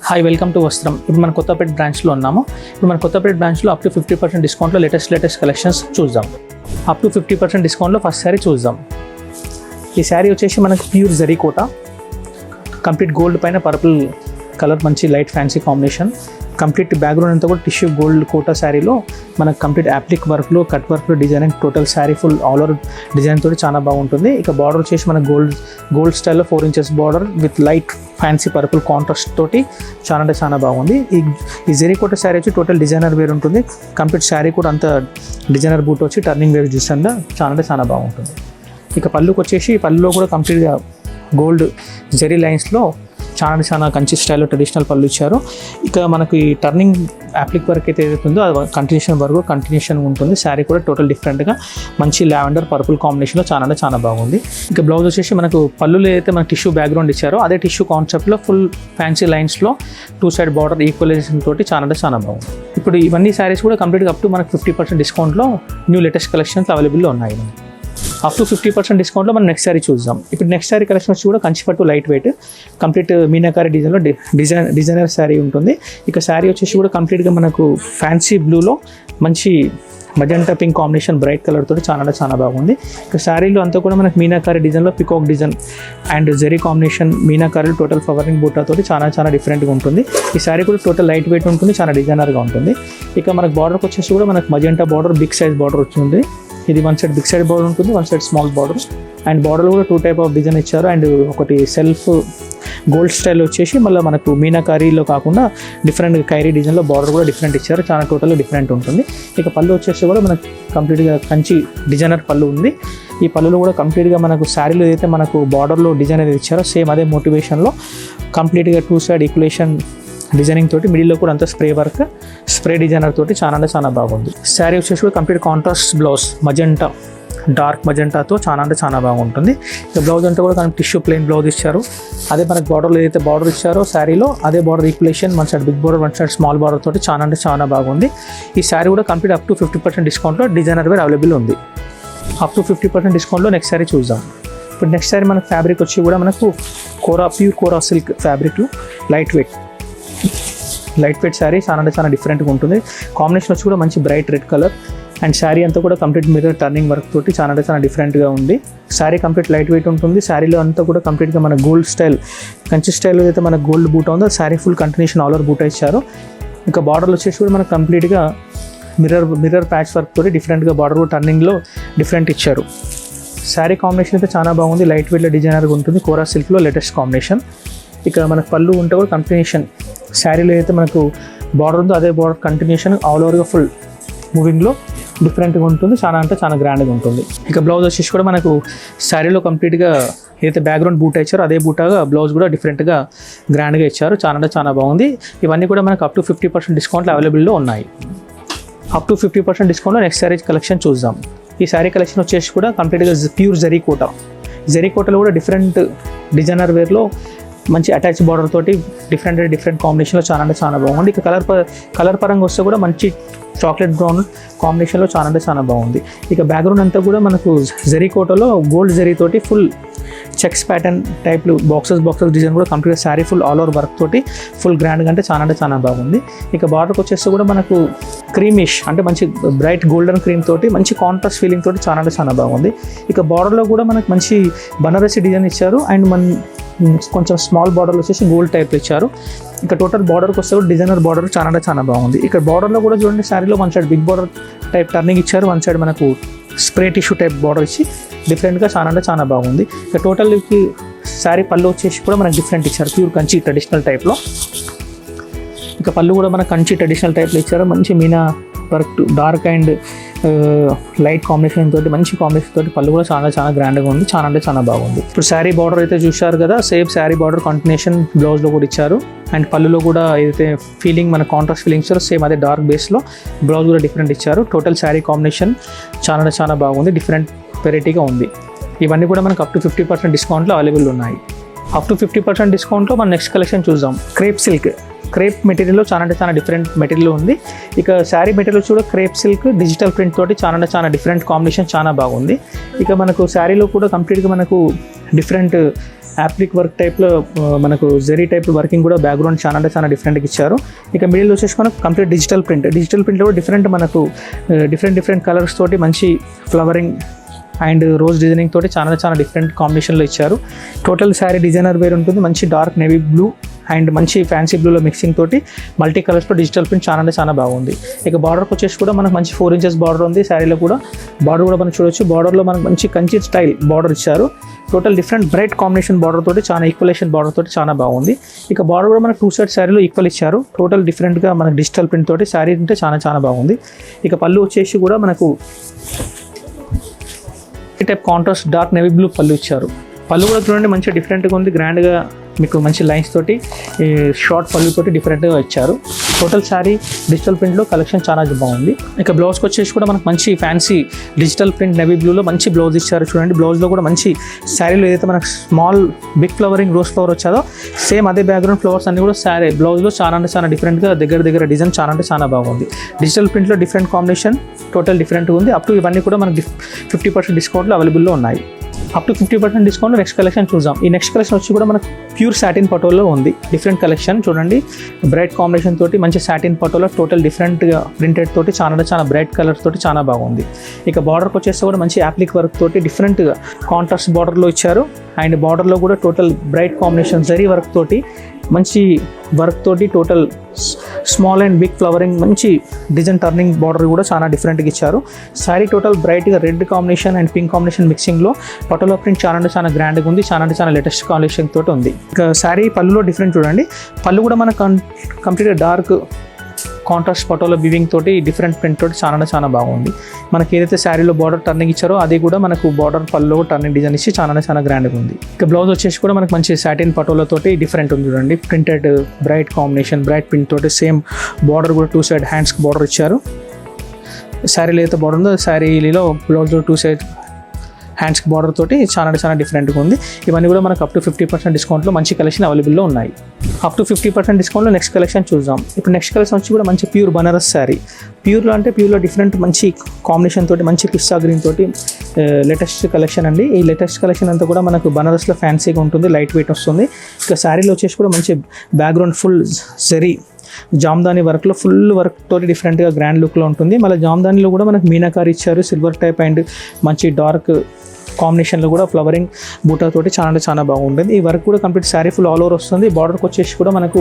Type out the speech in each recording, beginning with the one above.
Hi welcome to వస్త్రం. ఇప్పుడు మన కొత్తపేట బ్రాంచ్లో ఉన్నాము. ఇప్పుడు మన కొత్తపేట బ్రాంచ్లో అప్ టు 50% డిస్కౌంట్లో లేటెస్ట్ కలెక్షన్స్ చూద్దాం. అప్ టు 50% డిస్కౌంట్లో ఫస్ట్ శారీ చూద్దాం. ఈ శారీ వచ్చేసి మనకు ప్యూర్ జరీ కోట, కంప్లీట్ గోల్డ్ పైన పర్పుల్ కలర్, మంచి light fancy combination. Complete background అంతా కూడా టిష్యూ గోల్డ్ కోటా శారీలో మనకు కంప్లీట్ యాప్లిక్ వర్క్లో, కట్ వర్క్లో design, total sari full all over design తోటి చాలా బాగుంటుంది. ఇక బార్డర్ వచ్చేసి మన గోల్డ్ స్టైల్లో 4 inches border with light fancy purple contrast తోటి చాలా అంటే చాలా బాగుంది. ఈ జరీ కోట శారీ వచ్చి టోటల్ డిజైనర్ వేర్ ఉంటుంది. కంప్లీట్ శారీ కూడా అంత డిజైనర్ బూట్ వచ్చి టర్నింగ్ వేర్ చూస్తుందా చాలా అంటే చాలా బాగుంటుంది. ఇక పళ్ళుకి వచ్చేసి పళ్ళులో కూడా కంప్లీట్గా గోల్డ్ జరీ లైన్స్లో చాలా కంచి స్టైల్లో ట్రెడిషనల్ పళ్ళు ఇచ్చారు. ఇక మనకి టర్నింగ్ యాప్లిక్ వర్క్ అయితే ఏదైతుందో అది కంటిన్యూషన్ ఉంటుంది. శారీ కూడా టోటల్ డిఫరెంట్గా మంచి లావెండర్ పర్పుల్ కాంబినేషన్లో చాలా బాగుంది. ఇక బ్లౌజ్ వచ్చేసి మనకు పళ్ళులో అయితే మనకు టిష్యూ బ్యాక్గ్రౌండ్ ఇచ్చారో అదే టిష్యూ కాన్సెప్ట్లో ఫుల్ ఫ్యాన్సీ లైన్స్లో 2 side బార్డర్ ఈక్వలైజేషన్ తోటి చాలా బాగుంది. ఇప్పుడు ఇవన్నీ శారీస్ కూడా కంప్లీట్గా అప్ టు మనకు 50% డిస్కౌంట్లో న్యూ లేటెస్ట్ కలెక్షన్స్ అవైలబుల్లో ఉన్నాయి. అప్ టు 50% డిస్కౌంట్లో మనం నెక్స్ట్ శారీ చూద్దాం. ఇప్పుడు నెక్స్ట్ శారీ కలెక్షన్ వచ్చి కూడా కంచిపట్టు లైట్ వెయిట్, కంప్లీట్ మీనాకారి డిజైన్లో డిజైనర్ శారీ ఉంటుంది. ఇక శారీ వచ్చేసి కూడా కంప్లీట్గా మనకు ఫ్యాన్సీ బ్లూలో మంచి magenta pink combination bright colour తోటి చాలా బాగుంది. ఇక శారీలో అంతా కూడా మనకు మీనాకారి డిజైన్లో peacock design and zari combination, మీనాకారిలో టోటల్ ఫ్లవరింగ్ బూటా తోటి చాలా డిఫరెంట్గా ఉంటుంది. ఈ శారీ కూడా టోటల్ లైట్ వెయిట్ ఉంటుంది, చాలా డిజైనర్గా ఉంటుంది. ఇక మనకు బార్డర్కి వచ్చేసి కూడా మనకు magenta border, big size border వచ్చింది. ఇది 1 side బిగ్ సైడ్ బార్డర్ ఉంటుంది, 1 side స్మాల్ బార్డర్. అండ్ బార్డర్లో కూడా 2 type ఆఫ్ డిజైన్ ఇచ్చారు. అండ్ ఒకటి సెల్ఫ్ గోల్డ్ స్టైల్ వచ్చేసి మళ్ళీ మనకు మీనాకారీలో కాకుండా డిఫరెంట్ కైరీ డిజైన్లో బార్డర్ కూడా డిఫరెంట్ ఇచ్చారు. చాలా టోటల్గా డిఫరెంట్ ఉంటుంది. ఇక పళ్ళు వచ్చేసి కూడా మనకు కంప్లీట్గా కంచి డిజైనర్ పళ్ళు ఉంది. ఈ పళ్ళులో కూడా కంప్లీట్గా మనకు శారీలో ఏదైతే మనకు బార్డర్లో డిజైన్ అనేది ఇచ్చారో సేమ్ అదే మోటివేషన్లో కంప్లీట్గా 2 side ఈక్వలేషన్ డిజైనింగ్ తోటి మిడిల్లో కూడా అంతా స్ప్రే వర్క్, స్ప్రే డిజైనర్ తోటి చాలా బాగుంది. శారీ వచ్చేసి కూడా complete contrast blouse, magenta dark మజెంటాతో చాలా బాగుంటుంది. ఇక బ్లౌజ్ అంతా కూడా టిష్యూ ప్లెయిన్ బ్లౌజ్ ఇచ్చారు. అదే మనకు బార్డర్లో ఏదైతే బార్డర్ ఇచ్చారో శారీలో అదే border equation, 1 side big border, 1 side small border తోటి చాలా బాగుంది. ఈ శారీ కూడా కంప్లీట్ అప్ టు 50% డిస్కౌంట్లో డిజైనర్ వేర్ అవైలబుల్ ఉంది. అప్ టు 50% డిస్కౌంట్లో నెక్స్ట్ శారీ చూద్దాం. ఇప్పుడు నెక్స్ట్ శారీ మనకు ఫ్యాబ్రిక్ వచ్చి కూడా మనకు ప్యూర్ కోరా సిల్క్ ఫ్యాబ్రిక్లో లైట్ వెయిట్ శారీ చాలా డిఫరెంట్గా ఉంటుంది. కాంబినేషన్ వచ్చి కూడా మంచి bright red colour. And sari అంతా కూడా కంప్లీట్ మిర్రర్ టర్నింగ్ వర్క్ తోటి చాలా డిఫరెంట్గా ఉంది. శారీ కంప్లీట్ లైట్ వెయిట్ ఉంటుంది. శారీలో అంతా కూడా కంప్లీట్గా మన గోల్డ్ స్టైల్, కంచి స్టైల్లో అయితే మన గోల్డ్ బూటా ఉందో sari full continuation all over బూటా ఇచ్చారు. ఇంకా బార్డర్లు వచ్చేసి కూడా మనకు కంప్లీట్గా మిర్రర్ ప్యాచ్ వర్క్ తోటి డిఫరెంట్గా బార్డర్ టర్నింగ్లో డిఫరెంట్ ఇచ్చారు. శారీ కాంబినేషన్ అయితే చాలా బాగుంది. లైట్ వెయిట్లో డిజైనర్గా ఉంటుంది. కోరా సిల్క్లో లేటెస్ట్ కాంబినేషన్. ఇక మనకు పళ్ళు ఉంటే కూడా కంటిన్యూషన్ శారీలో అయితే మనకు బార్డర్ ఉందో అదే బార్డర్ కంటిన్యూషన్ ఆల్ ఓవర్గా ఫుల్ మూవింగ్లో డిఫరెంట్గా ఉంటుంది. చాలా గ్రాండ్గా ఉంటుంది. ఇక బ్లౌజ్ వచ్చేసి కూడా మనకు శారీలో కంప్లీట్గా ఏదైతే బ్యాక్గ్రౌండ్ బూటా ఇచ్చారో అదే బూటాగా బ్లౌజ్ కూడా డిఫరెంట్గా గ్రాండ్గా ఇచ్చారు. చాలా బాగుంది. ఇవన్నీ కూడా మనకు అప్ టు 50% డిస్కౌంట్లు అవైలబుల్లో ఉన్నాయి. అప్ టు 50% డిస్కౌంట్లో నెక్స్ట్ శారీ కలెక్షన్ చూద్దాం. ఈ శారీ కలెక్షన్ వచ్చేసి కూడా కంప్లీట్గా ప్యూర్ జరీ కోటలో కూడా డిఫరెంట్ డిజైనర్ వేర్లో మంచి అటాచ్ బార్డర్ తోటి డిఫరెంట్ కాంబినేషన్లో చాలా బాగుంది. ఇక కలర్ పరంగా వస్తే కూడా మంచి చాక్లెట్ బ్రౌన్ కాంబినేషన్లో చాలా బాగుంది. ఇక బ్యాక్గ్రౌండ్ అంతా కూడా మనకు జరీ కోటలో గోల్డ్ జరీ తోటి ఫుల్ చెక్స్ ప్యాటర్న్ టైప్లు బాక్సెస్ డిజైన్ కూడా complete sari full all over work తోటి ఫుల్ గ్రాండ్గా అంటే చాలా బాగుంది. ఇక బార్డర్కి వచ్చేస్తే కూడా మనకు క్రీమిష్ అంటే మంచి బ్రైట్ గోల్డెన్ క్రీమ్ తోటి మంచి కాంట్రాస్ట్ ఫీలింగ్ తోటి చాలా బాగుంది. ఇక బార్డర్లో కూడా మనకు మంచి బనారసి డిజైన్ ఇచ్చారు. అండ్ కొంచెం స్మాల్ బార్డర్లు వచ్చేసి గోల్డ్ టైప్లో ఇచ్చారు. ఇక టోటల్ బార్డర్కి వస్తే కూడా డిజైనర్ బార్డర్ చాలా బాగుంది. ఇక్కడ బార్డర్లో కూడా చూడండి శారీలో 1 side big border type turning ఇచ్చారు. 1 side మనకు స్ప్రే టిష్యూ టైప్ బార్డర్ ఇచ్చి డిఫరెంట్గా చాలా బాగుంది. ఇక టోటల్కి శారీ పళ్ళు వచ్చేసి కూడా మనకు డిఫరెంట్ ఇచ్చారు. ప్యూర్ కంచి ట్రెడిషనల్ టైప్లో. ఇక పళ్ళు కూడా మనకు కంచి ట్రెడిషనల్ టైప్లో ఇచ్చారు. మంచి Meena work, dark and light combination తోటి మంచి కాంబినేషన్ తోటి పళ్ళు కూడా చాలా గ్రాండ్గా ఉంది. చాలా బాగుంది. ఇప్పుడు శారీ బార్డర్ అయితే చూశారు కదా, సేమ్ శారీ బార్డర్ కంటిన్యూషన్ బ్లౌజ్లో కూడా ఇచ్చారు. అండ్ పళ్ళులో కూడా ఏదైతే ఫీలింగ్ మన కాంట్రాస్ట్ ఫీలింగ్ ఇచ్చారో సేమ్ అదే డార్క్ బేస్లో బ్లౌజ్ కూడా డిఫరెంట్ ఇచ్చారు. టోటల్ శారీ కాంబినేషన్ చాలా బాగుంది. డిఫరెంట్ వెరైటీగా ఉంది. ఇవన్నీ కూడా మనకు అప్ టు 50% డిస్కౌంట్లో అవైలబుల్ ఉన్నాయి. అప్ టు 50% డిస్కౌంట్లో మనం నెక్స్ట్ కలెక్షన్ చూద్దాం. క్రేప్ మెటీరియల్లో చాలా డిఫరెంట్ మెటీరియల్ ఉంది. ఇక శారీ మెటీరియల్ కూడా క్రేప్ సిల్క్ డిజిటల్ ప్రింట్ తోటి చాలా డిఫరెంట్ కాంబినేషన్ చాలా బాగుంది. ఇక మనకు శారీలో కూడా కంప్లీట్గా మనకు డిఫరెంట్ యాప్లిక్ వర్క్ టైప్లో మనకు జెరీ టైప్ వర్కింగ్ కూడా బ్యాక్గ్రౌండ్ చాలా అంటే చాలా డిఫరెంట్గా ఇచ్చారు. ఇక మిడిల్ వచ్చేసి మనకు కంప్లీట్ డిజిటల్ ప్రింట్లో కూడా డిఫరెంట్ మనకు డిఫరెంట్ కలర్స్ తోటి మంచి ఫ్లవరింగ్ అండ్ రోజ్ డిజైనింగ్ తోటి చాలా డిఫరెంట్ కాంబినేషన్లో ఇచ్చారు. టోటల్ శారీ డిజైనర్ వేర్ ఉంటుంది. మంచి డార్క్ నేవీ బ్లూ అండ్ మంచి ఫ్యాన్సీ బ్లూలో మిక్సింగ్ తోటి మల్టీ కలర్స్లో డిజిటల్ ప్రింట్ చాలా బాగుంది. ఇక బార్డర్కి వచ్చేసి కూడా మనకు మంచి 4 inches బార్డర్ ఉంది. శారీలో కూడా బార్డర్ కూడా మనం చూడొచ్చు. బార్డర్లో మనకు మంచి కంచి స్టైల్ బార్డర్ ఇచ్చారు. Total different bright combination border తోటి చాలా ఈక్వలేషన్ బార్డర్ తోటి చాలా బాగుంది. ఇక బార్డర్ కూడా మనకు 2 side శారీలో ఈక్వల్ ఇచ్చారు. టోటల్ డిఫరెంట్గా మనకు డిజిటల్ ప్రింట్ తోటి శారీ అంటే చాలా బాగుంది. ఇక పళ్ళు వచ్చేసి కూడా మనకు ఈ type contrast dark navy blue పళ్ళు ఇచ్చారు. పళ్ళు కూడా చూడండి మంచి డిఫరెంట్గా ఉంది. గ్రాండ్గా మీకు మంచి లైన్స్ తోటి షార్ట్ పళ్ళు తోటి డిఫరెంట్గా ఇచ్చారు. టోటల్ శారీ డిజిటల్ ప్రింట్లో కలెక్షన్ చాలా బాగుంది. ఇక బ్లౌజ్కి వచ్చేసి కూడా మనకు మంచి ఫ్యాన్సీ డిజిటల్ ప్రింట్ నేవీ బ్లూలో మంచి బ్లౌజ్ ఇచ్చారు. చూడండి బ్లౌజ్లో కూడా మంచి శారీలో ఏదైతే మనకు small big flowering rose flower వచ్చాదో సేమ్ అదే బ్యాక్గ్రౌండ్ ఫ్లవర్స్ అన్ని కూడా శారీ బ్లౌజ్లో చాలా డిఫరెంట్గా దగ్గర డిజైన్ చాలా బాగుంది. డిజిటల్ ప్రింట్లో డిఫరెంట్ కాంబినేషన్ టోటల్ డిఫరెంట్గా ఉంది. అప్ టు ఇవన్నీ కూడా మనకు 50% డిస్కౌంట్లో అవైలబుల్లో ఉన్నాయి. అప్ టు 50% డిస్కౌంట్లో నెక్స్ట్ కలెక్షన్ చూద్దాం. ఈ నెక్స్ట్ కలెక్షన్ వచ్చి కూడా మనకు ప్యూర్ సాటిన్ పటోలో ఉంది. డిఫరెంట్ కలెక్షన్ చూడండి. బ్రైట్ కాంబినేషన్ తోటి మంచి సాటిన్ పటోలో టోటల్ డిఫరెంట్గా ప్రింటెడ్ తోటి చాలా బ్రైట్ కలర్ తోటి చాలా బాగుంది. ఇక బార్డర్కి వచ్చేస్తే కూడా మంచి యాప్లిక్ వర్క్ తోటి డిఫరెంట్గా కాంట్రాస్ట్ బార్డర్లో ఇచ్చారు. అండ్ బార్డర్లో కూడా total bright combination zari work తోటి మంచి వర్క్ తోటి total small and big flowering మంచి డిజైన్ టర్నింగ్ బార్డర్ కూడా చాలా డిఫరెంట్గా ఇచ్చారు. శారీ టోటల్ బ్రైట్గా red combination and pink combination మిక్సింగ్లో పటోలా ప్రింట్ చాలా గ్రాండ్గా ఉంది. చాలా లేటెస్ట్ కాంబినేషన్ తోటి ఉంది. ఇక శారీ పళ్ళులో డిఫరెంట్ చూడండి. పళ్ళు కూడా మనకు కంప్లీట్గా డార్క్ కాంట్రాస్ట్ పటోలా వివింగ్ తోటి డిఫరెంట్ ప్రింట్ తోటి చాలా బాగుంది. మనకి ఏదైతే శారీలో బార్డర్ టర్నింగ్ ఇచ్చారో అది కూడా మనకు బార్డర్ పళ్ళలో టర్నింగ్ డిజైన్ ఇచ్చి చాలా గ్రాండ్గా ఉంది. ఇక బ్లౌజ్ వచ్చేసి కూడా మనకు మంచి సాటిన్ పటోలా తోటి డిఫరెంట్ ఉంది చూడండి. Printed bright combination bright print తోటి సేమ్ బార్డర్ కూడా 2 side హ్యాండ్స్కి బార్డర్ ఇచ్చారు. శారీలో అయితే బార్డర్ ఉందో శారీలో బ్లౌజ్లో 2 side హ్యాండ్స్కి బార్డర్ తోటి చాలా డిఫరెంట్గా ఉంది. ఇవన్నీ కూడా మనకు అప్ టు 50% డిస్కౌంట్లో మంచి కలెక్షన్ అవైలబుల్లో ఉన్నాయి. అప్ టు 50% డిస్కౌంట్లో నెక్స్ట్ కలెక్షన్ చూద్దాం. ఇప్పుడు నెక్స్ట్ కలెక్షన్ వచ్చి కూడా మంచి ప్యూర్ బనారస్ శారీ. ప్యూర్లో డిఫరెంట్ మంచి కాంబినేషన్ తోటి మంచి పిస్తా గ్రీన్ తోటి లేటెస్ట్ కలెక్షన్ అండి. ఈ లేటెస్ట్ కలెక్షన్ అంతా కూడా మనకు బనారస్లో ఫ్యాన్సీగా ఉంటుంది. లైట్ వెయిట్ వస్తుంది. ఇక శారీలో వచ్చేసి కూడా మంచి బ్యాక్గ్రౌండ్ ఫుల్ జరీ జామ్దాని వర్క్లో ఫుల్ వర్క్ తోటి డిఫరెంట్గా గ్రాండ్ లుక్లో ఉంటుంది. మళ్ళీ జామ్దానిలో కూడా మనకు మీనాకారి ఇచ్చారు. సిల్వర్ టైప్ అండ్ మంచి డార్క్ కాంబినేషన్లో కూడా ఫ్లవరింగ్ బూటా తోటి చాలా బాగుంటుంది. ఈ వర్క్ కూడా complete sari full all over వస్తుంది. బార్డర్కి వచ్చేసి కూడా మనకు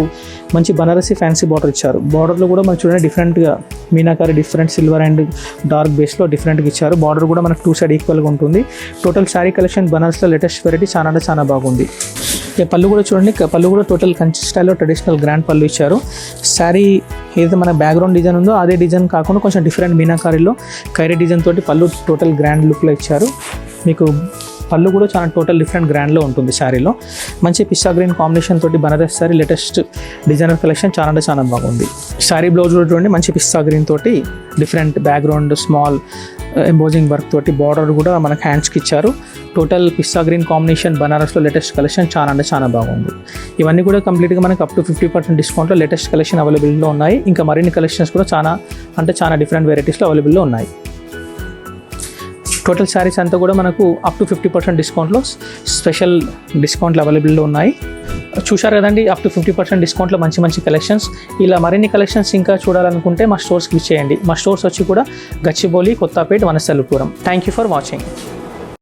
మంచి బనారసి ఫ్యాన్సీ బార్డర్ ఇచ్చారు. బార్డర్లో కూడా మనకు చూడండి డిఫరెంట్గా meenakari different silver and dark బేస్లో డిఫరెంట్గా ఇచ్చారు. బార్డర్ కూడా మనకు 2 side ఈక్వల్గా ఉంటుంది. టోటల్ శారీ కలెక్షన్ బనారస్లో లేటెస్ట్ వెరైటీ చాలా బాగుంది. ఇక పళ్ళు కూడా చూడండి. పళ్ళు కూడా టోటల్ కంచి స్టైల్లో ట్రెడిషనల్ గ్రాండ్ పళ్ళు ఇచ్చారు. శారీ ఏదైతే మన బ్యాక్గ్రౌండ్ డిజైన్ ఉందో అదే డిజైన్ కాకుండా కొంచెం డిఫరెంట్ మీనాకారిలో కైరీ డిజైన్ తోటి పళ్ళు టోటల్ గ్రాండ్ లుక్లో ఇచ్చారు. మీకు పళ్ళు కూడా చాలా టోటల్ డిఫరెంట్ గ్రాండ్లో ఉంటుంది. శారీలో మంచి పిస్తా గ్రీన్ కాంబినేషన్ తోటి Banaras sari latest designer collection చాలా బాగుంది. శారీ బ్లౌజ్ కూడా చూడండి మంచి పిస్తా గ్రీన్ తోటి different background small embossing work తోటి బార్డర్ కూడా మనకు హ్యాండ్స్కి ఇచ్చారు. టోటల్ పిస్తా గ్రీన్ కాంబినేషన్ బనారస్లో లేటెస్ట్ కలెక్షన్ చాలా బాగుంది. ఇవన్నీ కూడా కంప్లీట్గా మనకు అప్ టు 50% డిస్కౌంట్లో లేటెస్ట్ కలెక్షన్ అవైలబుల్లో ఉన్నాయి. ఇంకా మరిన్ని కలెక్షన్స్ కూడా చాలా డిఫరెంట్ వెరైటీస్లో అవైలబుల్లో ఉన్నాయి. టోటల్ శారీస్ అంతా కూడా మనకు అప్ టు 50% డిస్కౌంట్లో స్పెషల్ డిస్కౌంట్లు అవైలబుల్లో ఉన్నాయి. చూశారు కదండి, అప్ టు 50% డిస్కౌంట్లో మంచి కలెక్షన్స్. ఇలా మరిన్ని కలెక్షన్స్ ఇంకా చూడాలనుకుంటే మా స్టోర్స్కి విజిట్ చేయండి. మా స్టోర్స్ వచ్చి కూడా Gachibowli, Kothapet, Vanasthalipuram. Thank you for watching.